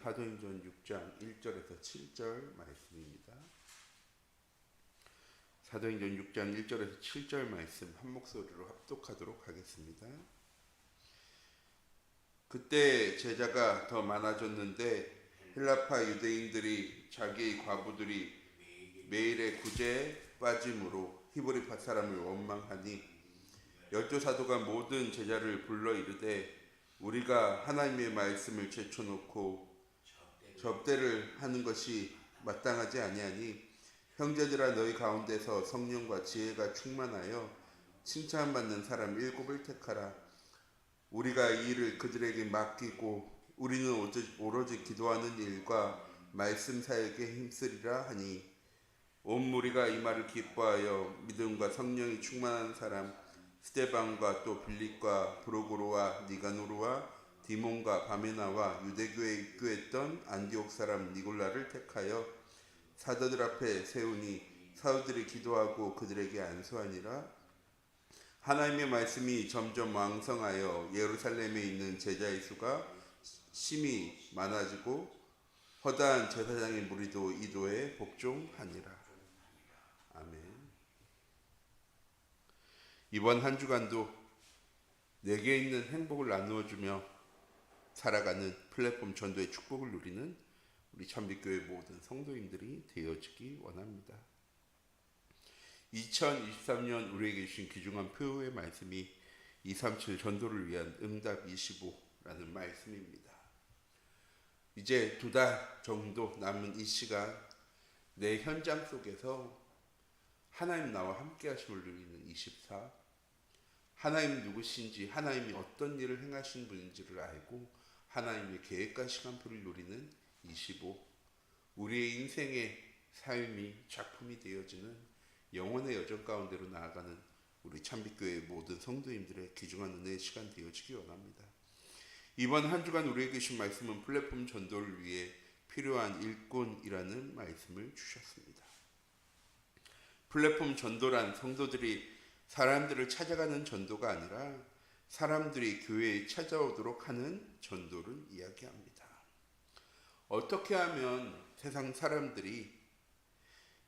사도행전 6장 1절에서 7절 말씀입니다. 사도행전 6장 1절에서 7절 말씀 한 목소리로 합독하도록 하겠습니다. 그때 제자가 더 많아졌는데 헬라파 유대인들이 자기의 과부들이 매일의 구제에 빠짐으로 히브리파 사람을 원망하니 열두 사도가 모든 제자를 불러 이르되 우리가 하나님의 말씀을 제쳐놓고 접대를 하는 것이 마땅하지 아니하니 형제들아 너희 가운데서 성령과 지혜가 충만하여 칭찬받는 사람 7을 택하라. 우리가 이 일을 그들에게 맡기고 우리는 오로지 기도하는 일과 말씀 사역에 힘쓰리라 하니 온 무리가 이 말을 기뻐하여 믿음과 성령이 충만한 사람 스데반과 또 빌립과 브로고로와 니가노르와 디몬과 바메나와 유대교에 입교했던 안디옥 사람 니골라를 택하여 사도들 앞에 세우니 사도들이 기도하고 그들에게 안수하니라. 하나님의 말씀이 점점 왕성하여 예루살렘에 있는 제자의 수가 심히 많아지고 허다한 제사장의 무리도 이도에 복종하니라. 아멘. 이번 한 주간도 내게 있는 행복을 나누어주며 살아가는 플랫폼 전도의 축복을 누리는 우리 참빛교회 모든 성도님들이 되어지기 원합니다. 2023년 우리에게 주신 귀중한 표의 말씀이 237 전도를 위한 응답 25라는 말씀입니다. 이제 2달 정도 남은 이 시간 내 현장 속에서 하나님 나와 함께 하심을 누리는 24, 하나님 누구신지 하나님이 어떤 일을 행하신 분인지를 알고 하나님의 계획과 시간표를 누리는 25, 우리의 인생의 삶이 작품이 되어지는 영혼의 여정 가운데로 나아가는 우리 참빛교회의 모든 성도님들의 귀중한 은혜의 시간 되어지기 원합니다. 이번 한 주간 우리에게 주신 말씀은 플랫폼 전도를 위해 필요한 일꾼이라는 말씀을 주셨습니다. 플랫폼 전도란 성도들이 사람들을 찾아가는 전도가 아니라 사람들이 교회에 찾아오도록 하는 전도를 이야기합니다. 어떻게 하면 세상 사람들이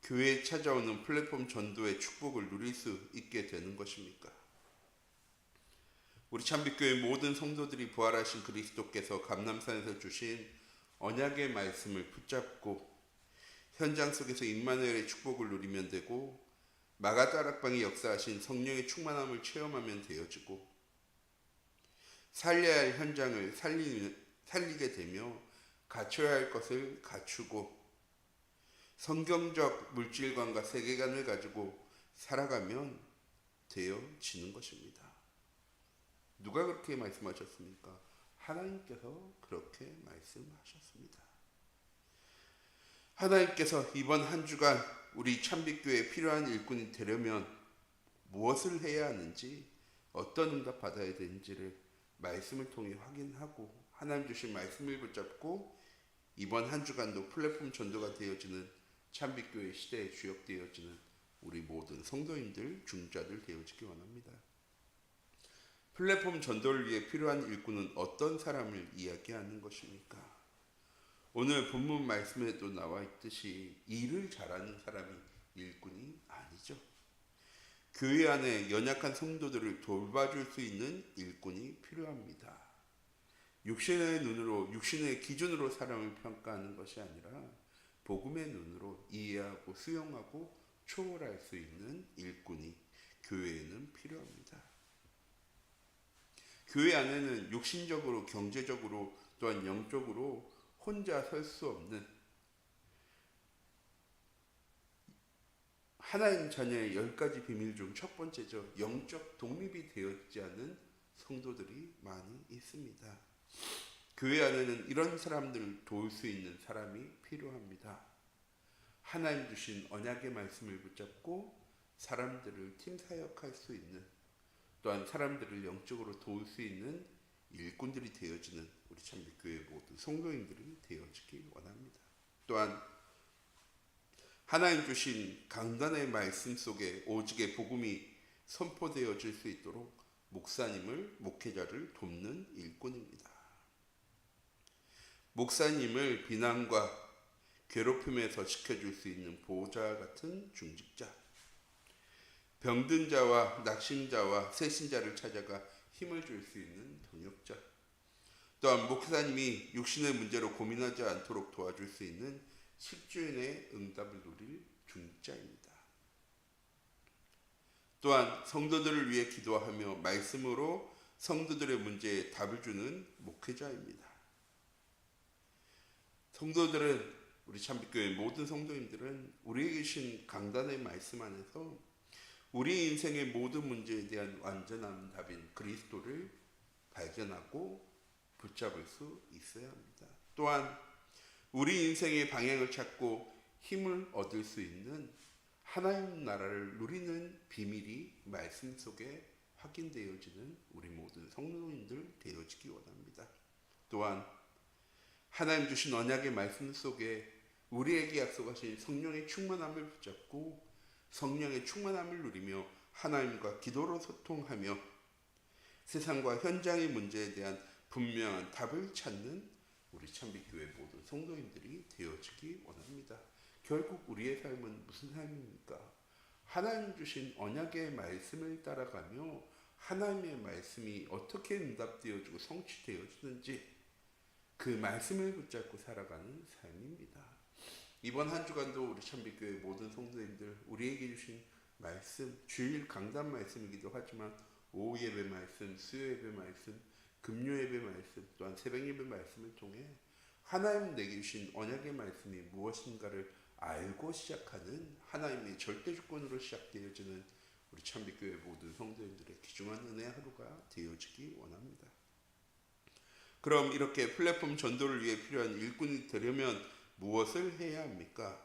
교회에 찾아오는 플랫폼 전도의 축복을 누릴 수 있게 되는 것입니까? 우리 참빛교회 모든 성도들이 부활하신 그리스도께서 감람산에서 주신 언약의 말씀을 붙잡고 현장 속에서 임마누엘의 축복을 누리면 되고 마가다락방이 역사하신 성령의 충만함을 체험하면 되어지고 살려야 할 현장을 살리게 되며 갖춰야 할 것을 갖추고 성경적 물질관과 세계관을 가지고 살아가면 되어지는 것입니다. 누가 그렇게 말씀하셨습니까? 하나님께서 그렇게 말씀하셨습니다. 하나님께서 이번 한 주간 우리 참빛교회에 필요한 일꾼이 되려면 무엇을 해야 하는지 어떤 응답 받아야 되는지를 말씀을 통해 확인하고 하나님 주신 말씀을 붙잡고 이번 한 주간도 플랫폼 전도가 되어지는 참빛교회 시대에 주역되어지는 우리 모든 성도님들 중자들 되어지기 원합니다. 플랫폼 전도를 위해 필요한 일꾼은 어떤 사람을 이야기하는 것입니까? 오늘 본문 말씀에도 나와 있듯이 일을 잘하는 사람이 일꾼이 아니죠. 교회 안에 연약한 성도들을 돌봐줄 수 있는 일꾼이 필요합니다. 육신의 눈으로, 육신의 기준으로 사람을 평가하는 것이 아니라 복음의 눈으로 이해하고 수용하고 초월할 수 있는 일꾼이 교회에는 필요합니다. 교회 안에는 육신적으로, 경제적으로, 또한 영적으로 혼자 설 수 없는 하나님 자녀의 10가지 비밀 중 첫 번째죠. 영적 독립이 되어있지 않은 성도들이 많이 있습니다. 교회 안에는 이런 사람들을 도울 수 있는 사람이 필요합니다. 하나님 주신 언약의 말씀을 붙잡고 사람들을 팀 사역할 수 있는, 또한 사람들을 영적으로 도울 수 있는 일꾼들이 되어지는 우리 참빛교회 모든 성도님들이 되어지기 원합니다. 또한 하나님 주신 강단의 말씀 속에 오직의 복음이 선포되어질 수 있도록 목사님을, 목회자를 돕는 일꾼입니다. 목사님을 비난과 괴롭힘에서 지켜줄 수 있는 보호자 같은 중직자, 병든 자와 낙심자와 새신자를 찾아가 힘을 줄 수 있는 동역자, 또한 목사님이 육신의 문제로 고민하지 않도록 도와줄 수 있는 식주인의 응답을 누릴 중직자입니다. 또한 성도들을 위해 기도하며 말씀으로 성도들의 문제에 답을 주는 목회자입니다. 성도들은, 우리 참빛교회 모든 성도님들은 우리에게 주신 강단의 말씀 안에서 우리 인생의 모든 문제에 대한 완전한 답인 그리스도를 발견하고 붙잡을 수 있어야 합니다. 또한 우리 인생의 방향을 찾고 힘을 얻을 수 있는 하나님 나라를 누리는 비밀이 말씀 속에 확인되어지는 우리 모든 성도님들 되어지기 원합니다. 또한 하나님 주신 언약의 말씀 속에 우리에게 약속하신 성령의 충만함을 붙잡고 성령의 충만함을 누리며 하나님과 기도로 소통하며 세상과 현장의 문제에 대한 분명한 답을 찾는 우리 참빛교회 모든 성도님들이 되어지기 원합니다. 결국 우리의 삶은 무슨 삶입니까? 하나님 주신 언약의 말씀을 따라가며 하나님의 말씀이 어떻게 응답되어지고 성취되어지는지 그 말씀을 붙잡고 살아가는 삶입니다. 이번 한 주간도 우리 참빛교회 모든 성도님들 우리에게 주신 말씀, 주일 강단 말씀이기도 하지만 오후 예배 말씀, 수요 예배 말씀, 금요 예배 말씀, 또한 새벽 예배 말씀을 통해 하나님 내게 주신 언약의 말씀이 무엇인가를 알고 시작하는 하나님의 절대 주권으로 시작되어지는 우리 참빛교회 모든 성도님들의 귀중한 은혜의 하루가 되어지기 원합니다. 그럼 이렇게 플랫폼 전도를 위해 필요한 일꾼이 되려면 무엇을 해야 합니까?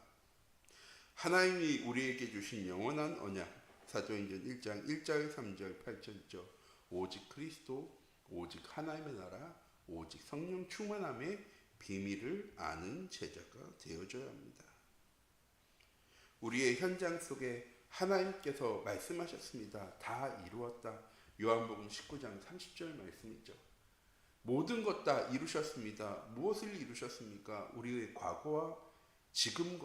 하나님이 우리에게 주신 영원한 언약, 사도행전 1장 1절 3절 8절이죠. 오직 그리스도, 오직 하나님의 나라, 오직 성령 충만함의 비밀을 아는 제자가 되어줘야 합니다. 우리의 현장 속에 하나님께서 말씀하셨습니다. 다 이루었다. 요한복음 19장 30절 말씀이죠. 모든 것 다 이루셨습니다. 무엇을 이루셨습니까? 우리의 과거와 지금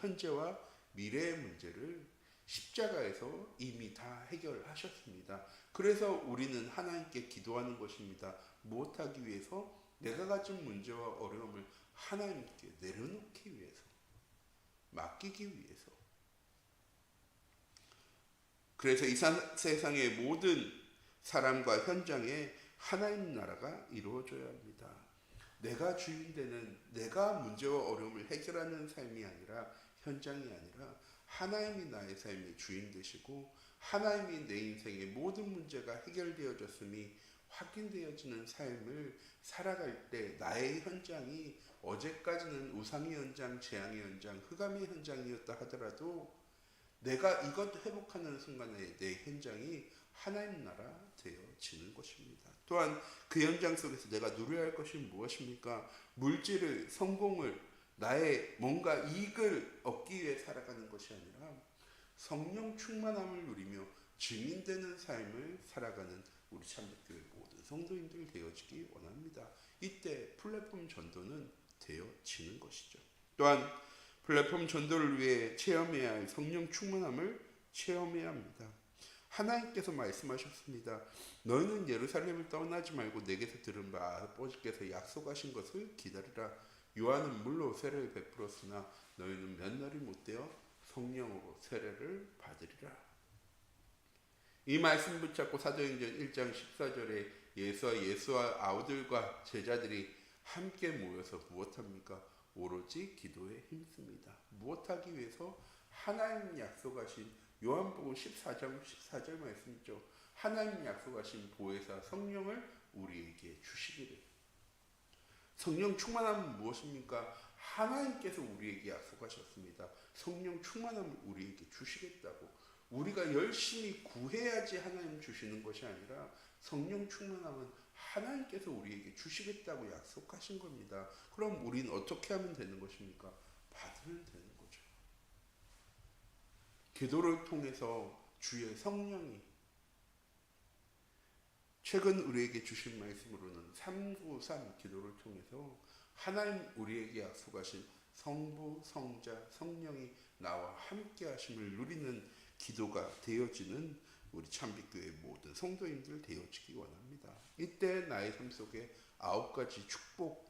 현재와 미래의 문제를 십자가에서 이미 다 해결하셨습니다. 그래서 우리는 하나님께 기도하는 것입니다. 무엇하기 위해서? 내가 가진 문제와 어려움을 하나님께 내려놓기 위해서, 맡기기 위해서. 그래서 이 세상의 모든 사람과 현장에 하나님 나라가 이루어져야 합니다. 내가 주인 되는, 내가 문제와 어려움을 해결하는 삶이 아니라, 현장이 아니라 하나님이 나의 삶의 주인 되시고 하나님이 내 인생의 모든 문제가 해결되어졌음이 확인되어지는 삶을 살아갈 때 나의 현장이 어제까지는 우상의 현장, 재앙의 현장, 흑암의 현장이었다 하더라도 내가 이것 회복하는 순간에 내 현장이 하나님 나라 되어지는 것입니다. 또한 그 현장 속에서 내가 누려야 할 것이 무엇입니까? 물질을, 성공을, 나의 뭔가 이익을 얻기 위해 살아가는 것이 아니라 성령 충만함을 누리며 증인되는 삶을 살아가는 우리 참빛교회 모든 성도님들 되어지기 원합니다. 이때 플랫폼 전도는 되어지는 것이죠. 또한 플랫폼 전도를 위해 체험해야 할 성령 충만함을 체험해야 합니다. 하나님께서 말씀하셨습니다. 너희는 예루살렘을 떠나지 말고 내게서 들은 바 아버지께서 약속하신 것을 기다리라. 요한은 물로 세례를 베풀었으나 너희는 몇 날이 못되어 성령으로 세례를 받으리라. 이 말씀 붙잡고 사도행전 1장 14절에 예수와 아우들과 제자들이 함께 모여서 무엇합니까? 오로지 기도에 힘씁니다. 무엇하기 위해서? 하나님 약속하신 요한복음 14장 14절 말씀이죠. 하나님 약속하신 보혜사 성령을 우리에게 주시기를. 성령 충만함은 무엇입니까? 하나님께서 우리에게 약속하셨습니다. 성령 충만함을 우리에게 주시겠다고. 우리가 열심히 구해야지 하나님 주시는 것이 아니라 성령 충만함은 하나님께서 우리에게 주시겠다고 약속하신 겁니다. 그럼 우리는 어떻게 하면 되는 것입니까? 받으면 되는 거죠. 기도를 통해서 주의 성령이 최근 우리에게 주신 말씀으로는 393 기도를 통해서 하나님 우리에게 약속하신 성부, 성자, 성령이 나와 함께 하심을 누리는 기도가 되어지는 우리 참빛교회 모든 성도님들 되어지기 원합니다. 이때 나의 삶 속에 9가지 축복,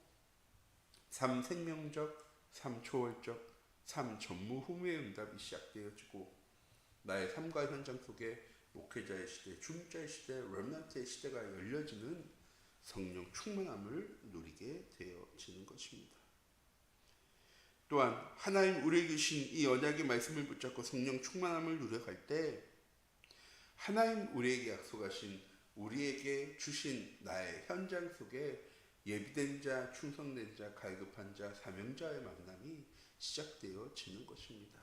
3 생명적, 3 초월적, 3 전무후무의 응답이 시작되어지고 나의 삶과 현장 속에 목회자의 시대, 중자의 시대, 렘넌트의 시대가 열려지는 성령 충만함을 누리게 되어지는 것입니다. 또한 하나님 우리에게 주신 이 언약의 말씀을 붙잡고 성령 충만함을 누려갈 때 하나님 우리에게 약속하신 우리에게 주신 나의 현장 속에 예비된 자, 충성된 자, 갈급한 자, 사명자의 만남이 시작되어지는 것입니다.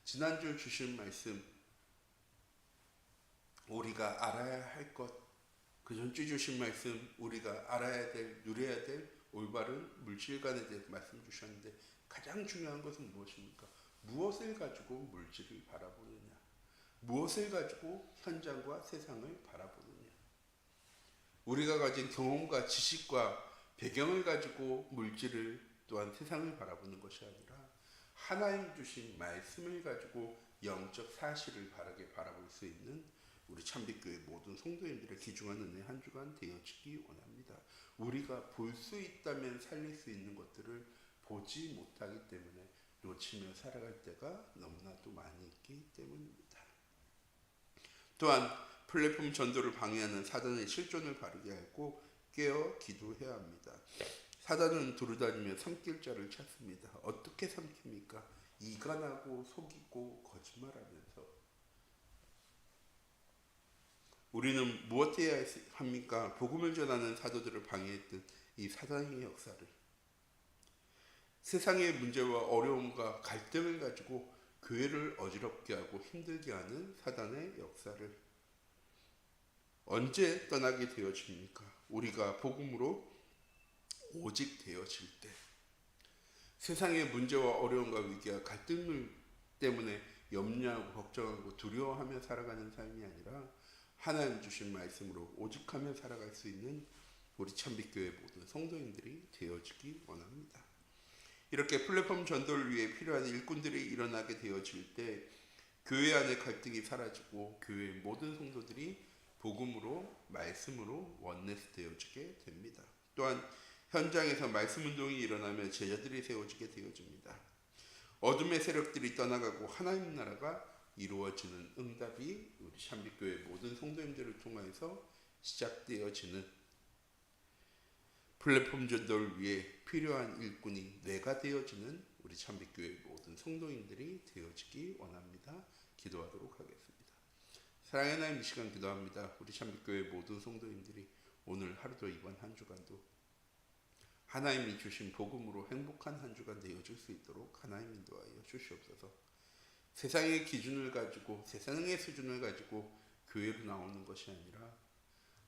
지난주 주신 말씀 우리가 알아야 할 것, 그 전주 주신 말씀 우리가 알아야 될, 누려야 될 올바른 물질관에 대해서 말씀 주셨는데 가장 중요한 것은 무엇입니까? 무엇을 가지고 물질을 바라보느냐, 무엇을 가지고 현장과 세상을 바라보느냐. 우리가 가진 경험과 지식과 배경을 가지고 물질을 또한 세상을 바라보는 것이 아니라 하나님 주신 말씀을 가지고 영적 사실을 바르게 바라볼 수 있는 우리 참빛교회 모든 성도님들의 귀중한 은혜 한 주간 되어지기 원합니다. 우리가 볼 수 있다면 살릴 수 있는 것들을 보지 못하기 때문에 놓치며 살아갈 때가 너무나도 많이 있기 때문입니다. 또한 플랫폼 전도를 방해하는 사단의 실존을 바르게 알고 깨어 기도해야 합니다. 사단은 두루다니며 삼킬 자를 찾습니다. 어떻게 삼킵니까? 이간하고 속이고 거짓말하면서. 우리는 무엇해야 합니까? 복음을 전하는 사도들을 방해했던 이 사단의 역사를, 세상의 문제와 어려움과 갈등을 가지고 교회를 어지럽게 하고 힘들게 하는 사단의 역사를 언제 떠나게 되어집니까? 우리가 복음으로 오직 되어질 때, 세상의 문제와 어려움과 위기와 갈등을 때문에 염려하고 걱정하고 두려워하며 살아가는 삶이 아니라 하나님 주신 말씀으로 오직하며 살아갈 수 있는 우리 참빛교회 모든 성도님들이 되어지기 원합니다. 이렇게 플랫폼 전도를 위해 필요한 일꾼들이 일어나게 되어질 때 교회 안의 갈등이 사라지고 교회의 모든 성도들이 복음으로, 말씀으로 원내스 되어지게 됩니다. 또한 현장에서 말씀 운동이 일어나며 제자들이 세워지게 되어집니다. 어둠의 세력들이 떠나가고 하나님 나라가 이루어지는 응답이 우리 참빛교회 모든 성도님들을 통해서 시작되어지는 플랫폼 전도를 위해 필요한 일꾼이 뇌가 되어지는 우리 참빛교회 모든 성도님들이 되어지기 원합니다. 기도하도록 하겠습니다. 사랑의 하나님, 이 시간 기도합니다. 우리 참빛교회 모든 성도님들이 오늘 하루도 이번 한 주간도 하나님이 주신 복음으로 행복한 한 주간 되어줄 수 있도록 하나님 인도하여 주시옵소서. 세상의 기준을 가지고, 세상의 수준을 가지고 교회로 나오는 것이 아니라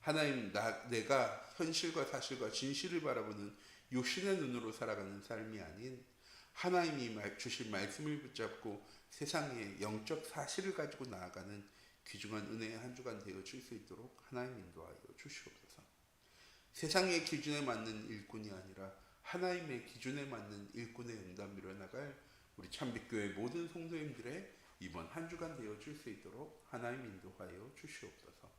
하나님, 내가 현실과 사실과 진실을 바라보는 육신의 눈으로 살아가는 삶이 아닌 하나님이 주신 말씀을 붙잡고 세상의 영적 사실을 가지고 나아가는 귀중한 은혜의 한 주간 되어줄 수 있도록 하나님 인도하여 주시옵소서. 세상의 기준에 맞는 일꾼이 아니라 하나님의 기준에 맞는 일꾼의 응답 밀어나갈 우리 참빛교회 모든 성도님들의 이번 한 주간 되어줄 수 있도록 하나님 인도하여 주시옵소서.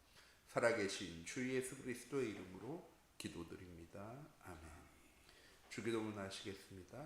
살아계신 주 예수 그리스도의 이름으로 기도드립니다. 아멘. 주기도문 하시겠습니다.